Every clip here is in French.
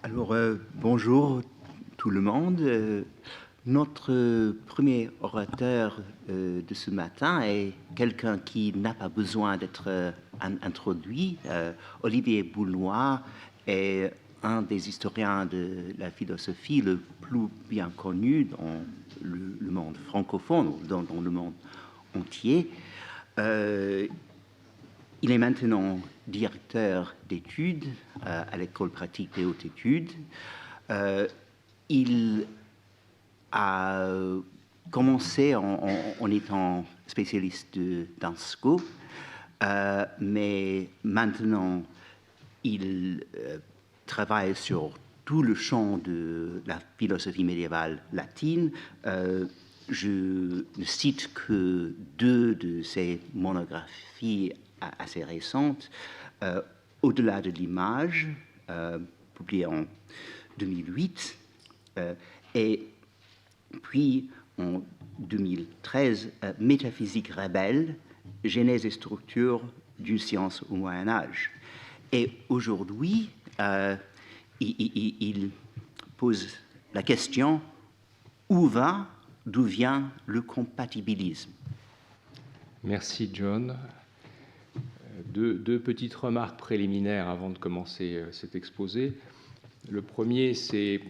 Alors, bonjour tout le monde. Notre premier orateur de ce matin est quelqu'un qui n'a pas besoin d'être introduit. Olivier Bounois est un des historiens de la philosophie le plus bien connu dans le monde francophone, dans le monde entier. Il est maintenant directeur d'études à l'École pratique des hautes études. Il a commencé en étant spécialiste d'Insco, mais maintenant il travaille sur tout le champ de la philosophie médiévale latine. Je ne cite que deux de ses monographies assez récentes, Au-delà de l'image, publié en 2008, et puis en 2013, Métaphysique rebelle, genèse et structure d'une science au Moyen-Âge. Et aujourd'hui, il pose la question, d'où vient le compatibilisme? Merci John. Deux petites remarques préliminaires avant de commencer cet exposé. Le premier, c'est,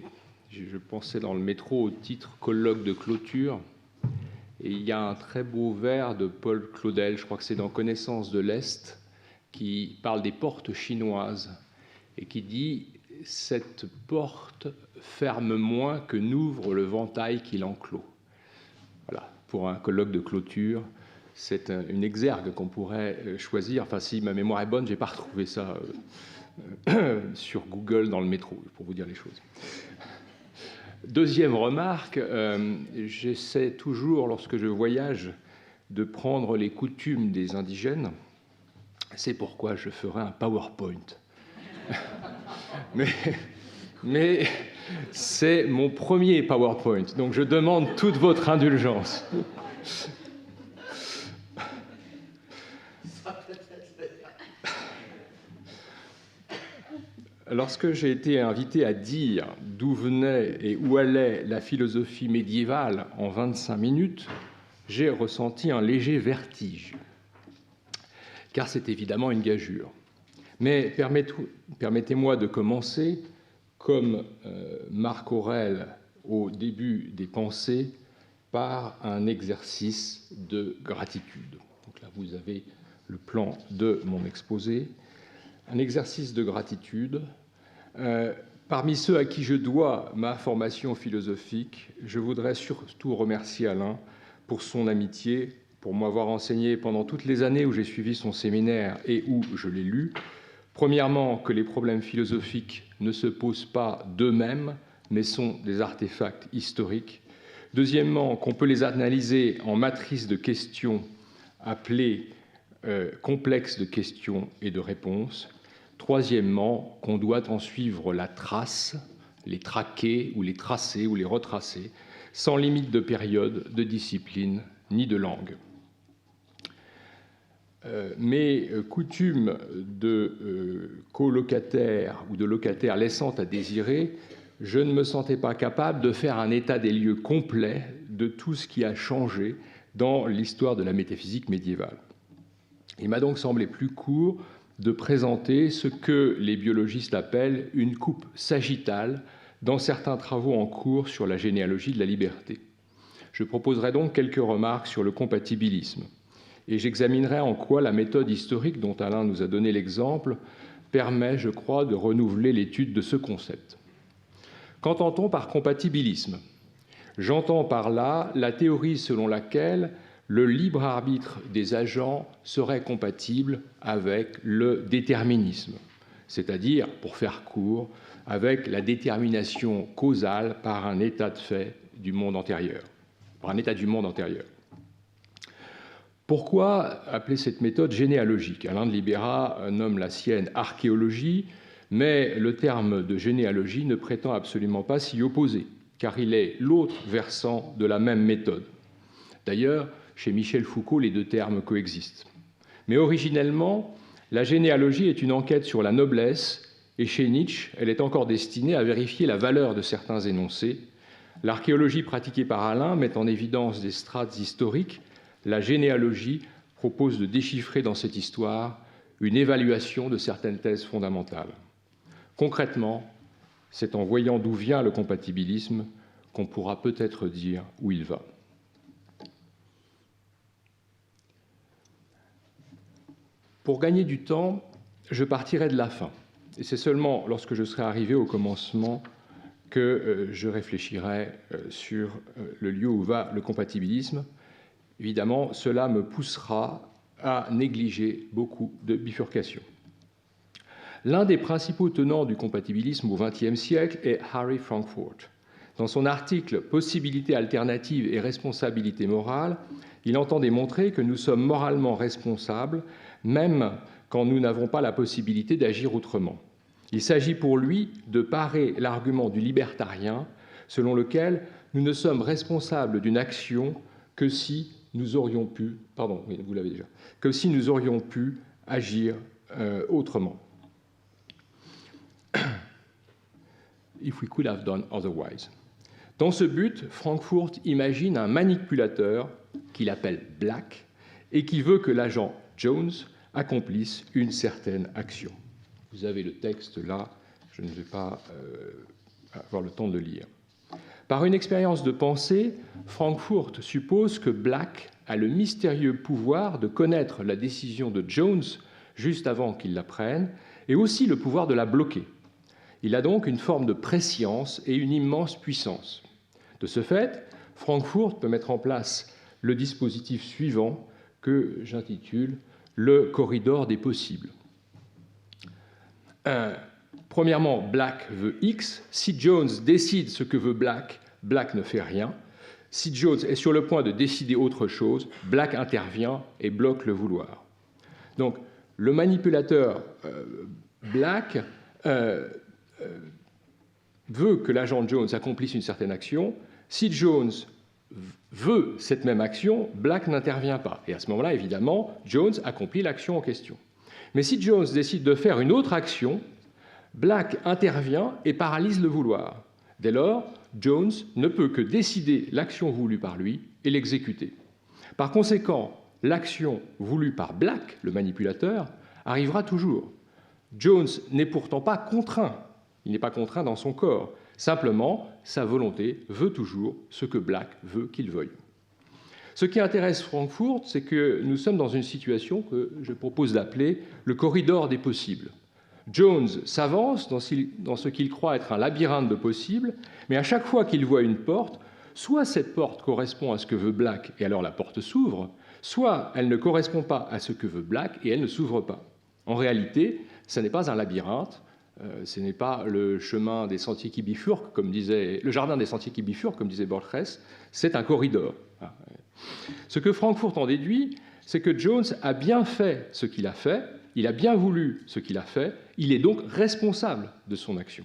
je pensais dans le métro au titre « Colloque de clôture », et il y a un très beau vers de Paul Claudel, je crois que c'est dans « Connaissance de l'Est », qui parle des portes chinoises, et qui dit « Cette porte ferme moins que n'ouvre le ventail qui l'enclôt ». Voilà, pour un colloque de clôture. C'est une exergue qu'on pourrait choisir. Enfin, si ma mémoire est bonne, je n'ai pas retrouvé ça sur Google dans le métro, pour vous dire les choses. Deuxième remarque, j'essaie toujours, lorsque je voyage, de prendre les coutumes des indigènes. C'est pourquoi je ferai un PowerPoint. Mais c'est mon premier PowerPoint, donc je demande toute votre indulgence. Lorsque j'ai été invité à dire d'où venait et où allait la philosophie médiévale en 25 minutes, j'ai ressenti un léger vertige, car c'est évidemment une gageure. Mais permettez-moi de commencer, comme Marc Aurèle au début des Pensées, par un exercice de gratitude. Donc là, vous avez le plan de mon exposé. Un exercice de gratitude. Parmi ceux à qui je dois ma formation philosophique, je voudrais surtout remercier Alain pour son amitié, pour m'avoir enseigné pendant toutes les années où j'ai suivi son séminaire et où je l'ai lu. Premièrement, que les problèmes philosophiques ne se posent pas d'eux-mêmes, mais sont des artefacts historiques. Deuxièmement, qu'on peut les analyser en matrices de questions appelées complexes de questions et de réponses. Troisièmement, qu'on doit en suivre la trace, les traquer ou les tracer ou les retracer, sans limite de période, de discipline ni de langue. Mes coutumes de colocataire ou de locataire laissant à désirer, je ne me sentais pas capable de faire un état des lieux complet de tout ce qui a changé dans l'histoire de la métaphysique médiévale. Il m'a donc semblé plus court de présenter ce que les biologistes appellent une coupe sagittale dans certains travaux en cours sur la généalogie de la liberté. Je proposerai donc quelques remarques sur le compatibilisme et j'examinerai en quoi la méthode historique dont Alain nous a donné l'exemple permet, je crois, de renouveler l'étude de ce concept. Qu'entend-on par compatibilisme ? J'entends par là la théorie selon laquelle le libre arbitre des agents serait compatible avec le déterminisme, c'est-à-dire, pour faire court, avec la détermination causale par un état de fait du monde antérieur, par un état du monde antérieur. Pourquoi appeler cette méthode généalogique ? Alain de Libera nomme la sienne archéologie, mais le terme de généalogie ne prétend absolument pas s'y opposer, car il est l'autre versant de la même méthode. D'ailleurs, chez Michel Foucault, les deux termes coexistent. Mais originellement, la généalogie est une enquête sur la noblesse Et chez Nietzsche, elle est encore destinée à vérifier la valeur de certains énoncés. L'archéologie pratiquée par Alain met en évidence des strates historiques. La généalogie propose de déchiffrer dans cette histoire une évaluation de certaines thèses fondamentales. Concrètement, c'est en voyant d'où vient le compatibilisme qu'on pourra peut-être dire où il va. Pour gagner du temps, je partirai de la fin. Et c'est seulement lorsque je serai arrivé au commencement que je réfléchirai sur le lieu où va le compatibilisme. Évidemment, cela me poussera à négliger beaucoup de bifurcations. L'un des principaux tenants du compatibilisme au XXe siècle est Harry Frankfurt. Dans son article « Possibilités alternatives et responsabilité morale », il entend démontrer que nous sommes moralement responsables, même quand nous n'avons pas la possibilité d'agir autrement. Il s'agit pour lui de parer l'argument du libertarien, selon lequel nous ne sommes responsables d'une action que si nous aurions pu, que si nous aurions pu agir autrement. If we could have done otherwise. Dans ce but, Frankfurt imagine un manipulateur qu'il appelle Black et qui veut que l'agent Jones accomplisse une certaine action. Vous avez le texte là, je ne vais pas avoir le temps de le lire. Par une expérience de pensée, Frankfurt suppose que Black a le mystérieux pouvoir de connaître la décision de Jones juste avant qu'il la prenne, et aussi le pouvoir de la bloquer. Il a donc une forme de prescience et une immense puissance. De ce fait, Frankfurt peut mettre en place le dispositif suivant que j'intitule « le corridor des possibles ». Premièrement, Black veut X. Si Jones décide ce que veut Black, Black ne fait rien. Si Jones est sur le point de décider autre chose, Black intervient et bloque le vouloir. Donc, le manipulateur Black veut que l'agent Jones accomplisse une certaine action. Si Jones veut cette même action, Black n'intervient pas. Et à ce moment-là, évidemment, Jones accomplit l'action en question. Mais si Jones décide de faire une autre action, Black intervient et paralyse le vouloir. Dès lors, Jones ne peut que décider l'action voulue par lui et l'exécuter. Par conséquent, l'action voulue par Black, le manipulateur, arrivera toujours. Jones n'est pourtant pas contraint. Il n'est pas contraint dans son corps. Simplement, sa volonté veut toujours ce que Black veut qu'il veuille. Ce qui intéresse Frankfurt, c'est que nous sommes dans une situation que je propose d'appeler le corridor des possibles. Jones s'avance dans ce qu'il croit être un labyrinthe de possibles, mais à chaque fois qu'il voit une porte, soit cette porte correspond à ce que veut Black et alors la porte s'ouvre, soit elle ne correspond pas à ce que veut Black et elle ne s'ouvre pas. En réalité, ce n'est pas un labyrinthe, ce n'est pas le chemin des sentiers qui bifurquent, le jardin des sentiers qui bifurquent, comme disait Borges, c'est un corridor. Ce que Frankfurt en déduit, c'est que Jones a bien fait ce qu'il a fait, il a bien voulu ce qu'il a fait, il est donc responsable de son action.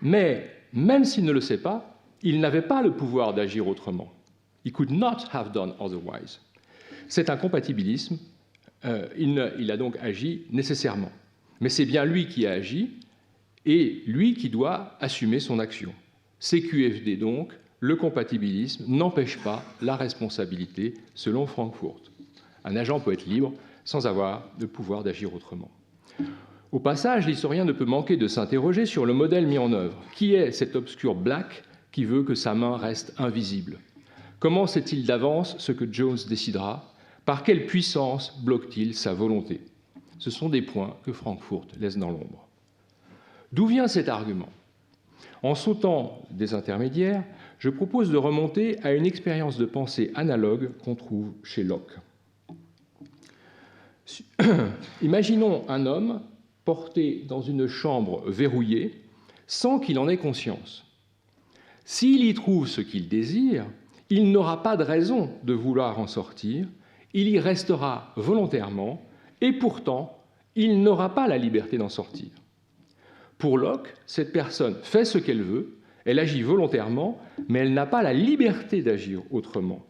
Mais même s'il ne le sait pas, il n'avait pas le pouvoir d'agir autrement. He could not have done otherwise. C'est un compatibilisme, il a donc agi nécessairement. Mais c'est bien lui qui a agi et lui qui doit assumer son action. CQFD donc, le compatibilisme n'empêche pas la responsabilité selon Frankfurt. Un agent peut être libre sans avoir le pouvoir d'agir autrement. Au passage, l'historien ne peut manquer de s'interroger sur le modèle mis en œuvre. Qui est cet obscur Black qui veut que sa main reste invisible? Comment sait-il d'avance ce que Jones décidera? Par quelle puissance bloque-t-il sa volonté? Ce sont des points que Frankfurt laisse dans l'ombre. D'où vient cet argument? En sautant des intermédiaires, je propose de remonter à une expérience de pensée analogue qu'on trouve chez Locke. Imaginons un homme porté dans une chambre verrouillée sans qu'il en ait conscience. S'il y trouve ce qu'il désire, il n'aura pas de raison de vouloir en sortir, il y restera volontairement et pourtant, il n'aura pas la liberté d'en sortir. Pour Locke, cette personne fait ce qu'elle veut, elle agit volontairement, mais elle n'a pas la liberté d'agir autrement.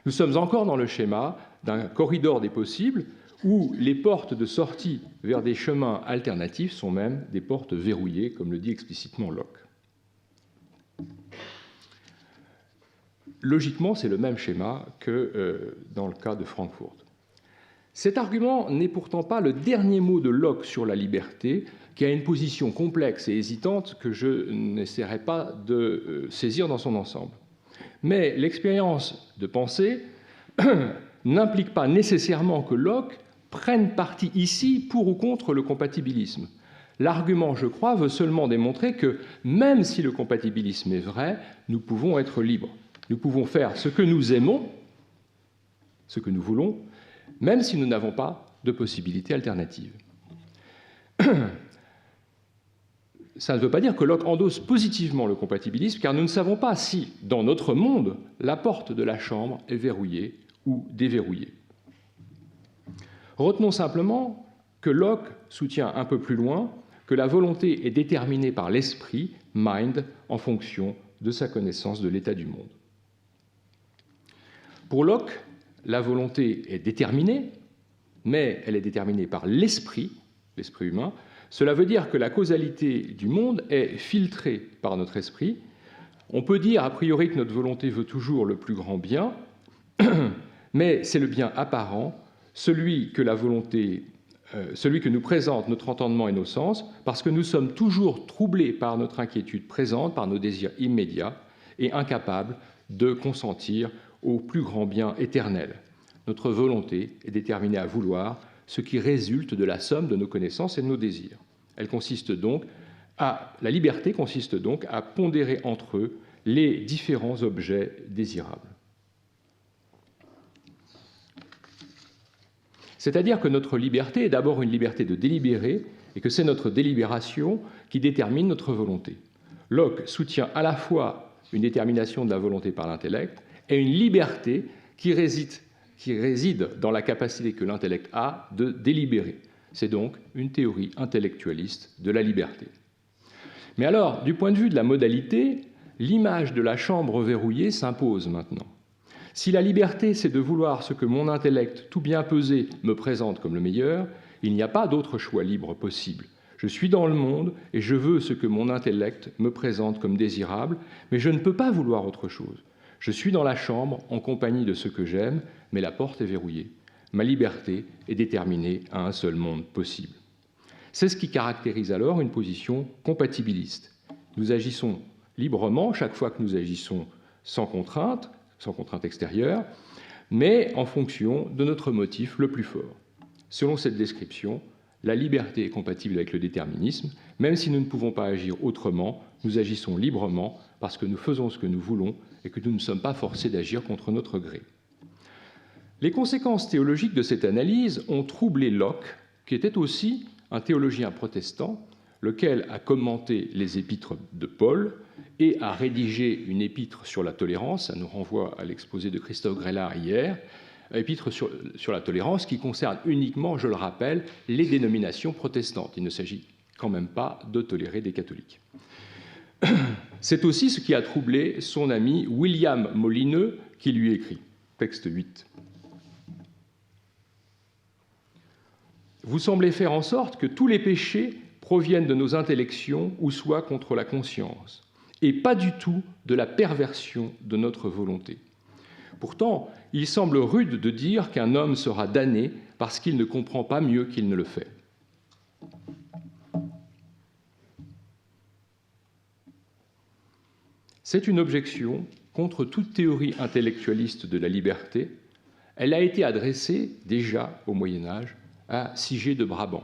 Nous sommes encore dans le schéma d'un corridor des possibles où les portes de sortie vers des chemins alternatifs sont même des portes verrouillées, comme le dit explicitement Locke. Logiquement, c'est le même schéma que dans le cas de Francfort. Cet argument n'est pourtant pas le dernier mot de Locke sur la liberté, qui a une position complexe et hésitante que je n'essaierai pas de saisir dans son ensemble. Mais l'expérience de pensée n'implique pas nécessairement que Locke prenne parti ici pour ou contre le compatibilisme. L'argument, je crois, veut seulement démontrer que même si le compatibilisme est vrai, nous pouvons être libres. Nous pouvons faire ce que nous aimons, ce que nous voulons, même si nous n'avons pas de possibilité alternative. Ça ne veut pas dire que Locke endosse positivement le compatibilisme, car nous ne savons pas si, dans notre monde, la porte de la chambre est verrouillée ou déverrouillée. Retenons simplement que Locke soutient un peu plus loin que la volonté est déterminée par l'esprit, mind, en fonction de sa connaissance de l'état du monde. Pour Locke, la volonté est déterminée, mais elle est déterminée par l'esprit humain. Cela veut dire que la causalité du monde est filtrée par notre esprit. On peut dire a priori que notre volonté veut toujours le plus grand bien, mais c'est le bien apparent, celui que nous présente notre entendement et nos sens, parce que nous sommes toujours troublés par notre inquiétude présente, par nos désirs immédiats, et incapables de consentir au plus grand bien éternel. Notre volonté est déterminée à vouloir ce qui résulte de la somme de nos connaissances et de nos désirs. La liberté consiste donc à pondérer entre eux les différents objets désirables. C'est-à-dire que notre liberté est d'abord une liberté de délibérer et que c'est notre délibération qui détermine notre volonté. Locke soutient à la fois une détermination de la volonté par l'intellect et une liberté qui réside dans la capacité que l'intellect a de délibérer. C'est donc une théorie intellectualiste de la liberté. Mais alors, du point de vue de la modalité, l'image de la chambre verrouillée s'impose maintenant. Si la liberté, c'est de vouloir ce que mon intellect, tout bien pesé, me présente comme le meilleur, il n'y a pas d'autre choix libre possible. Je suis dans le monde et je veux ce que mon intellect me présente comme désirable, mais je ne peux pas vouloir autre chose. Je suis dans la chambre en compagnie de ce que j'aime, mais la porte est verrouillée. Ma liberté est déterminée à un seul monde possible. C'est ce qui caractérise alors une position compatibiliste. Nous agissons librement chaque fois que nous agissons sans contrainte extérieure, mais en fonction de notre motif le plus fort. Selon cette description, la liberté est compatible avec le déterminisme. Même si nous ne pouvons pas agir autrement, nous agissons librement parce que nous faisons ce que nous voulons et que nous ne sommes pas forcés d'agir contre notre gré. Les conséquences théologiques de cette analyse ont troublé Locke, qui était aussi un théologien protestant, lequel a commenté les épîtres de Paul et a rédigé une épître sur la tolérance. Ça nous renvoie à l'exposé de Christophe Grellard hier, épître sur la tolérance qui concerne uniquement, je le rappelle, les dénominations protestantes. Il ne s'agit quand même pas de tolérer des catholiques. C'est aussi ce qui a troublé son ami William Molineux, qui lui écrit, texte 8. Vous semblez faire en sorte que tous les péchés proviennent de nos intellections ou soient contre la conscience, et pas du tout de la perversion de notre volonté. Pourtant, il semble rude de dire qu'un homme sera damné parce qu'il ne comprend pas mieux qu'il ne le fait. C'est une objection contre toute théorie intellectualiste de la liberté. Elle a été adressée déjà au Moyen-Âge à Sigé de Brabant.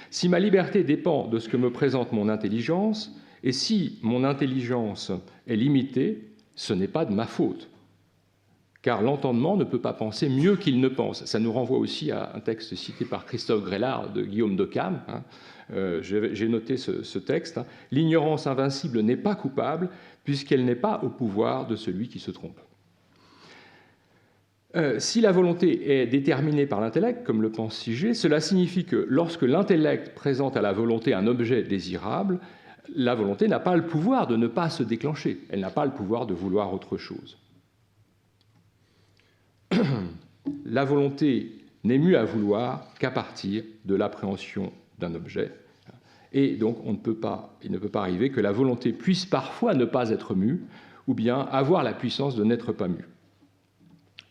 Si ma liberté dépend de ce que me présente mon intelligence, et si mon intelligence est limitée, ce n'est pas de ma faute, car l'entendement ne peut pas penser mieux qu'il ne pense. Ça nous renvoie aussi à un texte cité par Christophe Grellard de Guillaume d'Occam. J'ai noté ce texte. L'ignorance invincible n'est pas coupable, puisqu'elle n'est pas au pouvoir de celui qui se trompe. Si la volonté est déterminée par l'intellect, comme le pense Sigé, cela signifie que lorsque l'intellect présente à la volonté un objet désirable, la volonté n'a pas le pouvoir de ne pas se déclencher, elle n'a pas le pouvoir de vouloir autre chose. La volonté n'est mue à vouloir qu'à partir de l'appréhension d'un objet. Et donc, il ne peut pas arriver que la volonté puisse parfois ne pas être mue, ou bien avoir la puissance de n'être pas mue.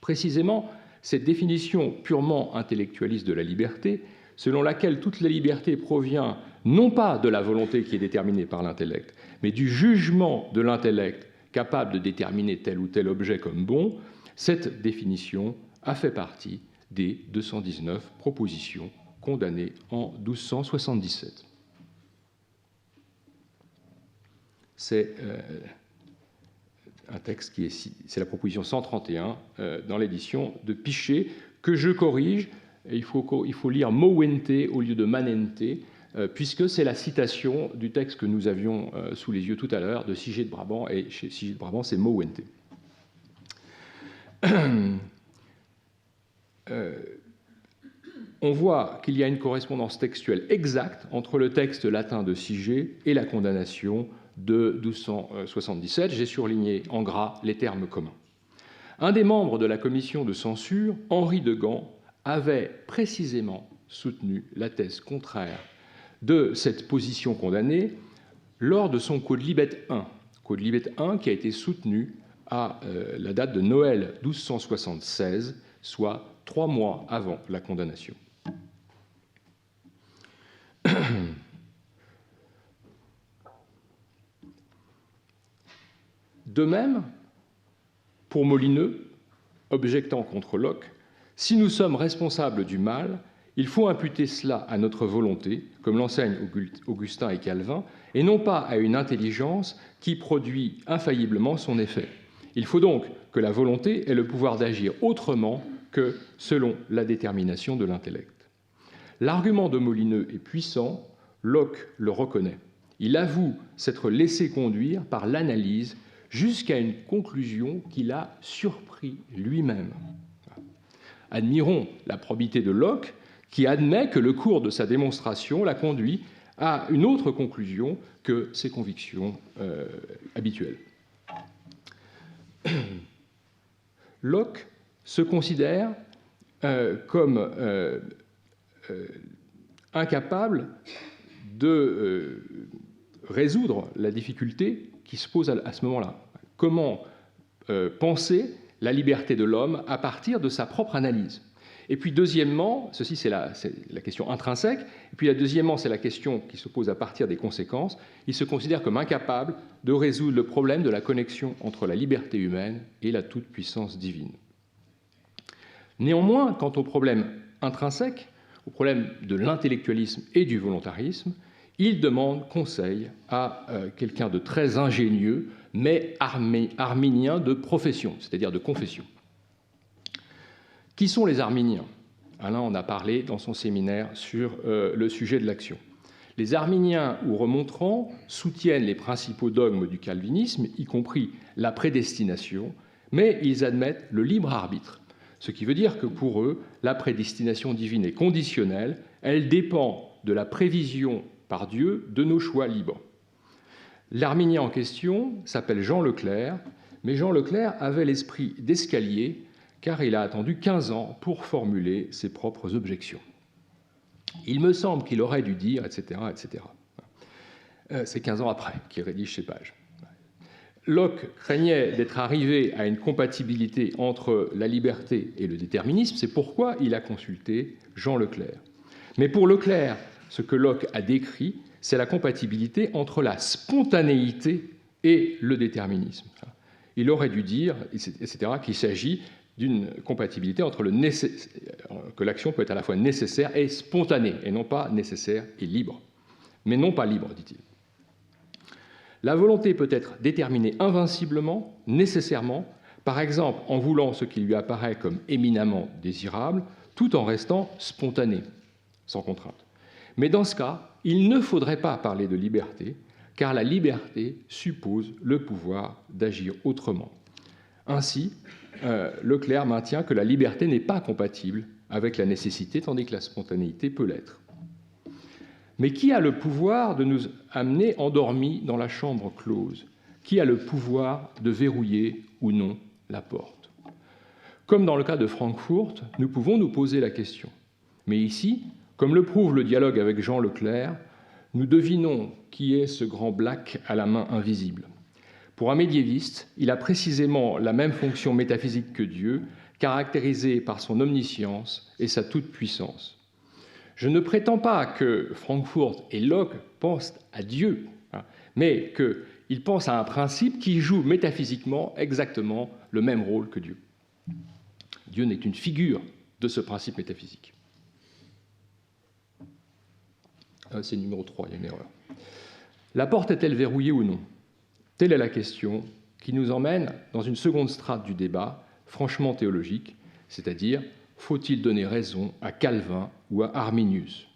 Précisément, cette définition purement intellectualiste de la liberté, selon laquelle toute la liberté provient non pas de la volonté qui est déterminée par l'intellect, mais du jugement de l'intellect capable de déterminer tel ou tel objet comme bon, cette définition a fait partie des 219 propositions condamnées en 1277. C'est un texte qui est, c'est la proposition 131 dans l'édition de Pichet, que je corrige. Il faut lire Mowente au lieu de Manente, puisque c'est la citation du texte que nous avions sous les yeux tout à l'heure de Sigé de Brabant, et chez Sigé de Brabant, c'est Mowente. On voit qu'il y a une correspondance textuelle exacte entre le texte latin de Sigé et la condamnation de 1277. J'ai surligné en gras les termes communs. Un des membres de la commission de censure, Henri de Gand, avait précisément soutenu la thèse contraire de cette position condamnée lors de son Quodlibet I. Quodlibet I qui a été soutenu à la date de Noël 1276, soit 3 mois avant la condamnation. De même, pour Molineux, objectant contre Locke, si nous sommes responsables du mal, il faut imputer cela à notre volonté, comme l'enseignent Augustin et Calvin, et non pas à une intelligence qui produit infailliblement son effet. Il faut donc que la volonté ait le pouvoir d'agir autrement que selon la détermination de l'intellect. L'argument de Molineux est puissant, Locke le reconnaît. Il avoue s'être laissé conduire par l'analyse jusqu'à une conclusion qu'il a surpris lui-même. Admirons la probité de Locke, qui admet que le cours de sa démonstration l'a conduit à une autre conclusion que ses convictions habituelles. Locke se considère comme incapable de résoudre la difficulté qui se pose à ce moment-là. Comment penser la liberté de l'homme à partir de sa propre analyse? Et puis deuxièmement, ceci c'est la question intrinsèque, et puis deuxièmement c'est la question qui se pose à partir des conséquences, il se considère comme incapable de résoudre le problème de la connexion entre la liberté humaine et la toute-puissance divine. Néanmoins, quant au problème intrinsèque, au problème de l'intellectualisme et du volontarisme, il demande conseil à quelqu'un de très ingénieux, mais arminien de profession, c'est-à-dire de confession. Qui sont les arminiens? Alain en a parlé dans son séminaire sur le sujet de l'action. Les arminiens ou remontrants soutiennent les principaux dogmes du calvinisme, y compris la prédestination, mais ils admettent le libre arbitre, ce qui veut dire que pour eux, la prédestination divine est conditionnelle, elle dépend de la prévision par Dieu de nos choix libres. L'arminien en question s'appelle Jean Leclerc, mais Jean Leclerc avait l'esprit d'escalier car il a attendu 15 ans pour formuler ses propres objections. Il me semble qu'il aurait dû dire, etc., etc. C'est 15 ans après qu'il rédige ces pages. Locke craignait d'être arrivé à une compatibilité entre la liberté et le déterminisme, c'est pourquoi il a consulté Jean Leclerc. Mais pour Leclerc, ce que Locke a décrit, c'est la compatibilité entre la spontanéité et le déterminisme. Il aurait dû dire, etc., qu'il s'agit d'une compatibilité entre que l'action peut être à la fois nécessaire et spontanée, et non pas nécessaire et libre. Mais non pas libre, dit-il. La volonté peut être déterminée invinciblement, nécessairement, par exemple en voulant ce qui lui apparaît comme éminemment désirable, tout en restant spontanée, sans contrainte. Mais dans ce cas, il ne faudrait pas parler de liberté, car la liberté suppose le pouvoir d'agir autrement. Ainsi, Leclerc maintient que la liberté n'est pas compatible avec la nécessité, tandis que la spontanéité peut l'être. Mais qui a le pouvoir de nous amener endormis dans la chambre close? Qui a le pouvoir de verrouiller ou non la porte? Comme dans le cas de Francfort, nous pouvons nous poser la question. Mais ici, comme le prouve le dialogue avec Jean Leclerc, nous devinons qui est ce grand Black à la main invisible. Pour un médiéviste, il a précisément la même fonction métaphysique que Dieu, caractérisée par son omniscience et sa toute-puissance. Je ne prétends pas que Francfort et Locke pensent à Dieu, mais qu'ils pensent à un principe qui joue métaphysiquement exactement le même rôle que Dieu. Dieu n'est qu'une figure de ce principe métaphysique. C'est numéro 3, il y a une erreur. La porte est-elle verrouillée ou non? Telle est la question qui nous emmène dans une seconde strate du débat, franchement théologique, c'est-à-dire, faut-il donner raison à Calvin ou à Arminius?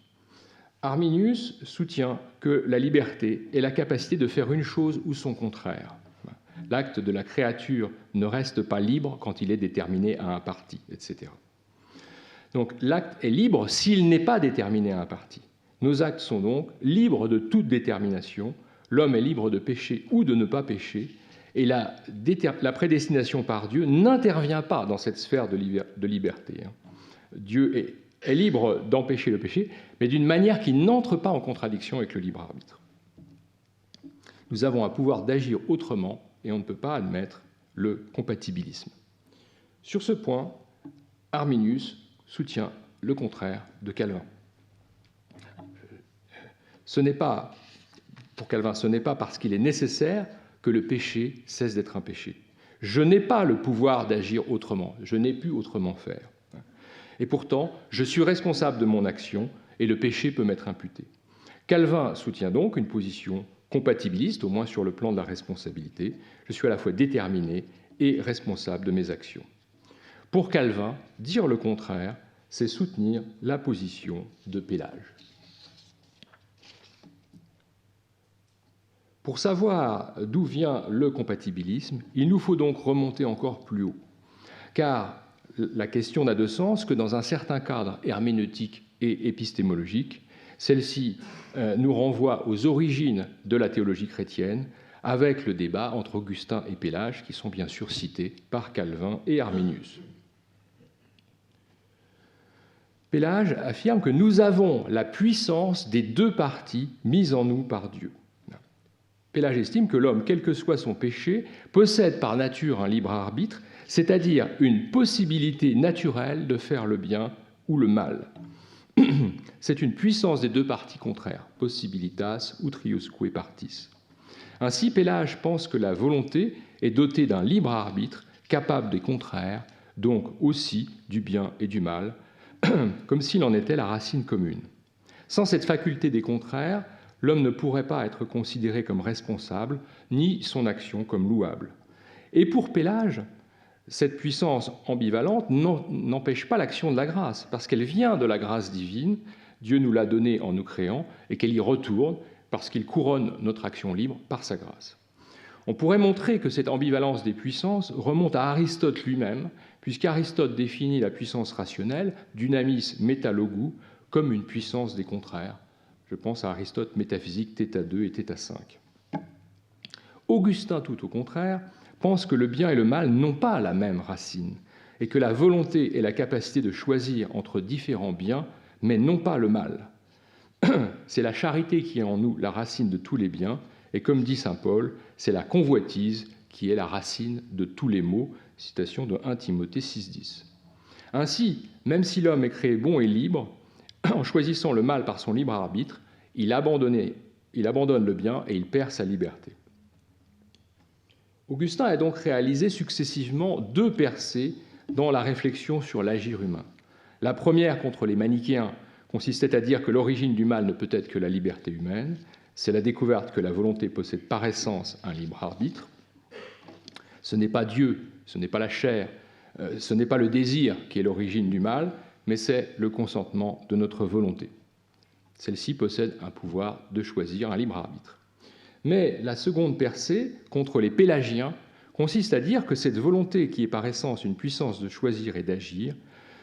Arminius soutient que la liberté est la capacité de faire une chose ou son contraire. L'acte de la créature ne reste pas libre quand il est déterminé à un parti, etc. Donc l'acte est libre s'il n'est pas déterminé à un parti. Nos actes sont donc libres de toute détermination. L'homme est libre de pécher ou de ne pas pécher. Et la prédestination par Dieu n'intervient pas dans cette sphère de liberté. Dieu est libre d'empêcher le péché, mais d'une manière qui n'entre pas en contradiction avec le libre arbitre. Nous avons un pouvoir d'agir autrement et on ne peut pas admettre le compatibilisme. Sur ce point, Arminius soutient le contraire de Calvin. Pour Calvin, ce n'est pas parce qu'il est nécessaire que le péché cesse d'être un péché. Je n'ai pas le pouvoir d'agir autrement, je n'ai pu autrement faire. Et pourtant, je suis responsable de mon action et le péché peut m'être imputé. Calvin soutient donc une position compatibiliste, au moins sur le plan de la responsabilité. Je suis à la fois déterminé et responsable de mes actions. Pour Calvin, dire le contraire, c'est soutenir la position de Pélage. Pour savoir d'où vient le compatibilisme, il nous faut donc remonter encore plus haut, car la question n'a de sens que dans un certain cadre herméneutique et épistémologique. Celle-ci nous renvoie aux origines de la théologie chrétienne, avec le débat entre Augustin et Pélage, qui sont bien sûr cités par Calvin et Arminius. Pélage affirme que nous avons la puissance des deux parties mises en nous par Dieu. Pélage estime que l'homme, quel que soit son péché, possède par nature un libre arbitre, c'est-à-dire une possibilité naturelle de faire le bien ou le mal. C'est une puissance des deux parties contraires, possibilitas utriusque partis. Ainsi, Pélage pense que la volonté est dotée d'un libre arbitre capable des contraires, donc aussi du bien et du mal, comme s'il en était la racine commune. Sans cette faculté des contraires, l'homme ne pourrait pas être considéré comme responsable, ni son action comme louable. Et pour Pélage, cette puissance ambivalente n'empêche pas l'action de la grâce, parce qu'elle vient de la grâce divine, Dieu nous l'a donnée en nous créant, et qu'elle y retourne, parce qu'il couronne notre action libre par sa grâce. On pourrait montrer que cette ambivalence des puissances remonte à Aristote lui-même, puisqu'Aristote définit la puissance rationnelle, dynamis métalogou, comme une puissance des contraires. Je pense à Aristote, Métaphysique, θ2 et θ5. Augustin, tout au contraire, pense que le bien et le mal n'ont pas la même racine, et que la volonté est la capacité de choisir entre différents biens, mais non pas le mal. C'est la charité qui est en nous la racine de tous les biens, et comme dit saint Paul, c'est la convoitise qui est la racine de tous les maux, citation de 1 Timothée 6,10. Ainsi, même si l'homme est créé bon et libre, en choisissant le mal par son libre arbitre, il abandonne le bien et il perd sa liberté. Augustin a donc réalisé successivement deux percées dans la réflexion sur l'agir humain. La première, contre les manichéens, consistait à dire que l'origine du mal ne peut être que la liberté humaine. C'est la découverte que la volonté possède par essence un libre arbitre. Ce n'est pas Dieu, ce n'est pas la chair, ce n'est pas le désir qui est l'origine du mal, mais c'est le consentement de notre volonté. Celle-ci possède un pouvoir de choisir, un libre arbitre. Mais la seconde percée, contre les pélagiens, consiste à dire que cette volonté, qui est par essence une puissance de choisir et d'agir,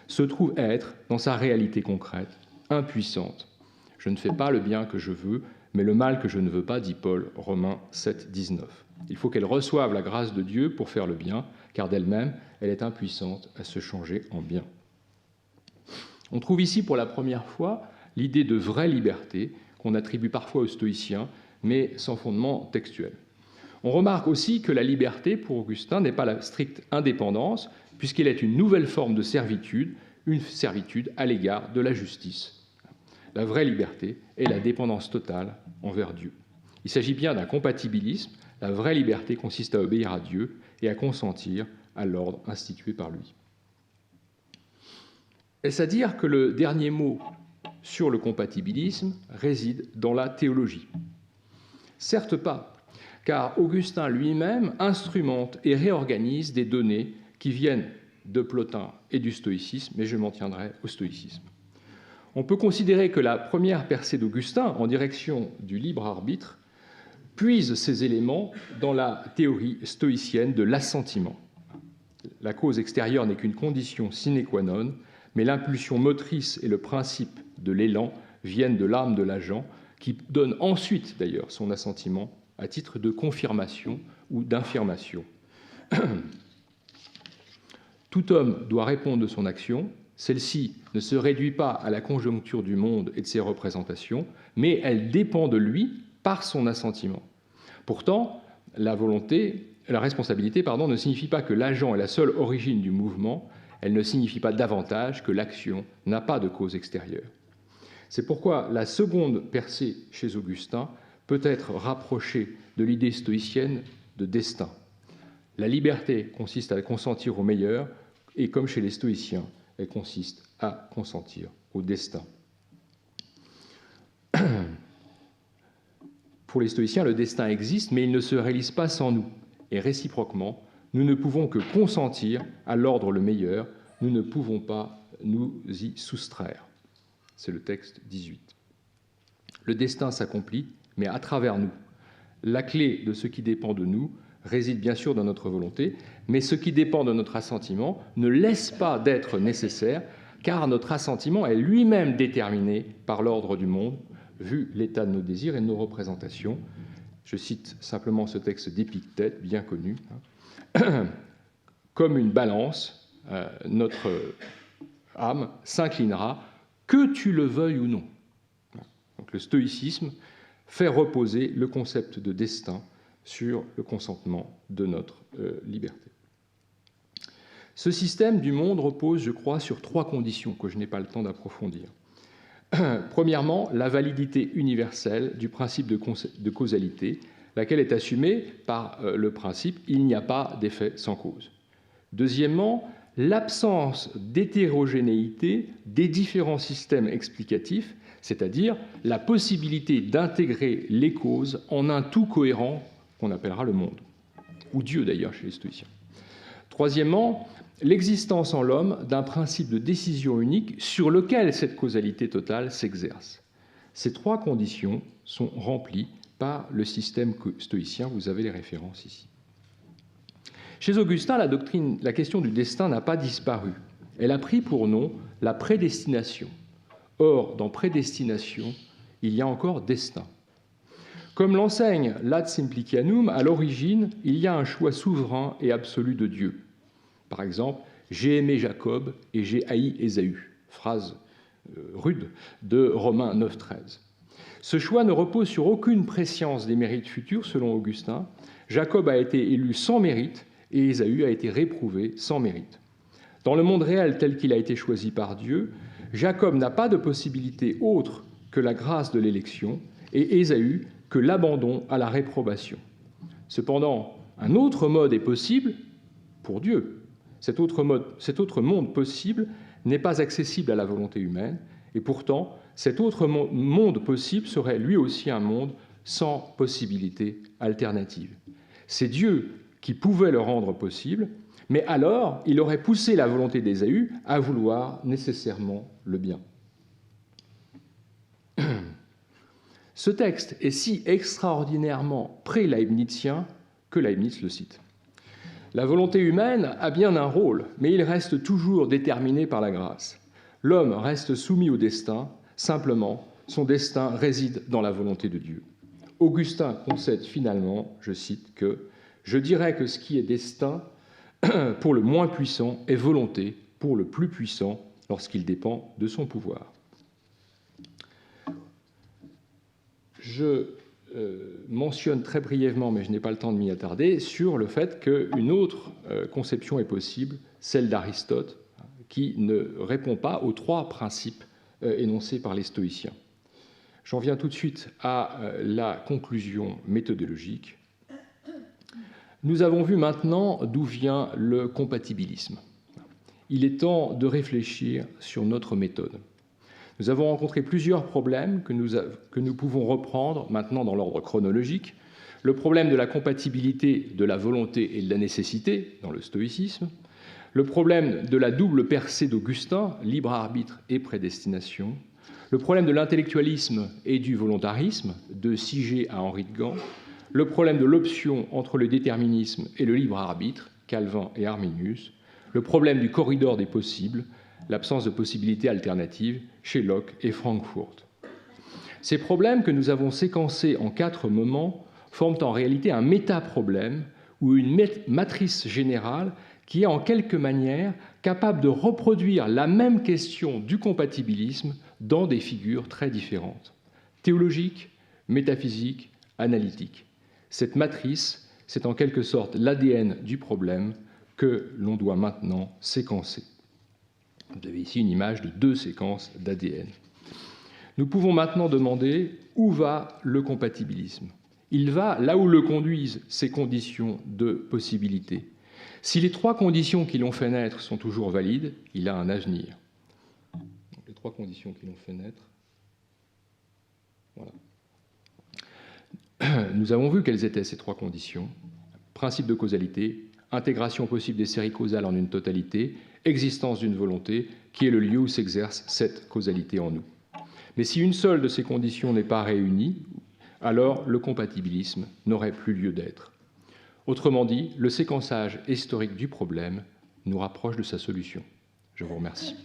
se trouve être, dans sa réalité concrète, impuissante. Je ne fais pas le bien que je veux, mais le mal que je ne veux pas, dit Paul, Romains 7, 19. Il faut qu'elle reçoive la grâce de Dieu pour faire le bien, car d'elle-même, elle est impuissante à se changer en bien. On trouve ici pour la première fois l'idée de vraie liberté qu'on attribue parfois aux stoïciens, mais sans fondement textuel. On remarque aussi que la liberté, pour Augustin, n'est pas la stricte indépendance, puisqu'elle est une nouvelle forme de servitude, une servitude à l'égard de la justice. La vraie liberté est la dépendance totale envers Dieu. Il s'agit bien d'un compatibilisme. La vraie liberté consiste à obéir à Dieu et à consentir à l'ordre institué par lui. Est-ce à dire que le dernier mot sur le compatibilisme réside dans la théologie? Certes pas, car Augustin lui-même instrumente et réorganise des données qui viennent de Plotin et du stoïcisme, mais je m'en tiendrai au stoïcisme. On peut considérer que la première percée d'Augustin en direction du libre arbitre puise ces éléments dans la théorie stoïcienne de l'assentiment. La cause extérieure n'est qu'une condition sine qua non, mais l'impulsion motrice et le principe de l'élan viennent de l'âme de l'agent, qui donne ensuite d'ailleurs son assentiment à titre de confirmation ou d'infirmation. Tout homme doit répondre de son action. Celle-ci ne se réduit pas à la conjoncture du monde et de ses représentations, mais elle dépend de lui par son assentiment. Pourtant, la responsabilité, ne signifie pas que l'agent est la seule origine du mouvement, elle ne signifie pas davantage que l'action n'a pas de cause extérieure. C'est pourquoi la seconde percée chez Augustin peut être rapprochée de l'idée stoïcienne de destin. La liberté consiste à consentir au meilleur, et comme chez les stoïciens, elle consiste à consentir au destin. Pour les stoïciens, le destin existe, mais il ne se réalise pas sans nous. Et réciproquement, nous ne pouvons que consentir à l'ordre le meilleur, nous ne pouvons pas nous y soustraire. C'est le texte 18. Le destin s'accomplit, mais à travers nous. La clé de ce qui dépend de nous réside bien sûr dans notre volonté, mais ce qui dépend de notre assentiment ne laisse pas d'être nécessaire, car notre assentiment est lui-même déterminé par l'ordre du monde, vu l'état de nos désirs et de nos représentations. Je cite simplement ce texte d'Épictète, bien connu. Comme une balance, notre âme s'inclinera, que tu le veuilles ou non. Donc, le stoïcisme fait reposer le concept de destin sur le consentement de notre liberté. Ce système du monde repose, je crois, sur 3 conditions que je n'ai pas le temps d'approfondir. Premièrement, la validité universelle du principe de causalité, laquelle est assumée par le principe « il n'y a pas d'effet sans cause ». Deuxièmement, l'absence d'hétérogénéité des différents systèmes explicatifs, c'est-à-dire la possibilité d'intégrer les causes en un tout cohérent qu'on appellera le monde, ou Dieu d'ailleurs chez les stoïciens. Troisièmement, l'existence en l'homme d'un principe de décision unique sur lequel cette causalité totale s'exerce. Ces 3 conditions sont remplies par le système stoïcien, vous avez les références ici. Chez Augustin, la question du destin n'a pas disparu. Elle a pris pour nom la prédestination. Or, dans prédestination, il y a encore destin. Comme l'enseigne l'Ad Simplicianum, à l'origine, il y a un choix souverain et absolu de Dieu. Par exemple, « J'ai aimé Jacob et j'ai haï Ésaü », phrase rude de Romains 9,13. Ce choix ne repose sur aucune prescience des mérites futurs, selon Augustin. Jacob a été élu sans mérite et Ésaü a été réprouvé sans mérite. Dans le monde réel tel qu'il a été choisi par Dieu, Jacob n'a pas de possibilité autre que la grâce de l'élection et Ésaü que l'abandon à la réprobation. Cependant, un autre mode est possible pour Dieu. Cet autre monde possible n'est pas accessible à la volonté humaine, et pourtant, cet autre monde possible serait lui aussi un monde sans possibilité alternative. C'est Dieu qui pouvait le rendre possible, mais alors il aurait poussé la volonté d'Ésaü à vouloir nécessairement le bien. Ce texte est si extraordinairement pré-leibnizien que Leibniz le cite. La volonté humaine a bien un rôle, mais il reste toujours déterminé par la grâce. L'homme reste soumis au destin, simplement, son destin réside dans la volonté de Dieu. Augustin concède finalement, je cite, que « je dirais que ce qui est destin pour le moins puissant est volonté pour le plus puissant lorsqu'il dépend de son pouvoir ». Je mentionne très brièvement, mais je n'ai pas le temps de m'y attarder, sur le fait qu'une autre conception est possible, celle d'Aristote, qui ne répond pas aux trois principes énoncés par les stoïciens. J'en viens tout de suite à la conclusion méthodologique. Nous avons vu maintenant d'où vient le compatibilisme. Il est temps de réfléchir sur notre méthode. Nous avons rencontré plusieurs problèmes que nous pouvons reprendre maintenant dans l'ordre chronologique. Le problème de la compatibilité de la volonté et de la nécessité dans le stoïcisme, le problème de la double percée d'Augustin, libre arbitre et prédestination, le problème de l'intellectualisme et du volontarisme, de Siget à Henri de Gand, le problème de l'option entre le déterminisme et le libre arbitre, Calvin et Arminius, le problème du corridor des possibles, l'absence de possibilités alternatives chez Locke et Frankfurt. Ces problèmes que nous avons séquencés en 4 moments forment en réalité un métaproblème ou une matrice générale qui est en quelque manière capable de reproduire la même question du compatibilisme dans des figures très différentes, théologiques, métaphysiques, analytiques. Cette matrice, c'est en quelque sorte l'ADN du problème que l'on doit maintenant séquencer. Vous avez ici une image de 2 séquences d'ADN. Nous pouvons maintenant demander où va le compatibilisme. Il va là où le conduisent ces conditions de possibilité. Si les 3 conditions qui l'ont fait naître sont toujours valides, il a un avenir. Les 3 conditions qui l'ont fait naître. Voilà. Nous avons vu quelles étaient ces 3 conditions. Principe de causalité, intégration possible des séries causales en une totalité, existence d'une volonté, qui est le lieu où s'exerce cette causalité en nous. Mais si une seule de ces conditions n'est pas réunie, alors le compatibilisme n'aurait plus lieu d'être. Autrement dit, le séquençage historique du problème nous rapproche de sa solution. Je vous remercie.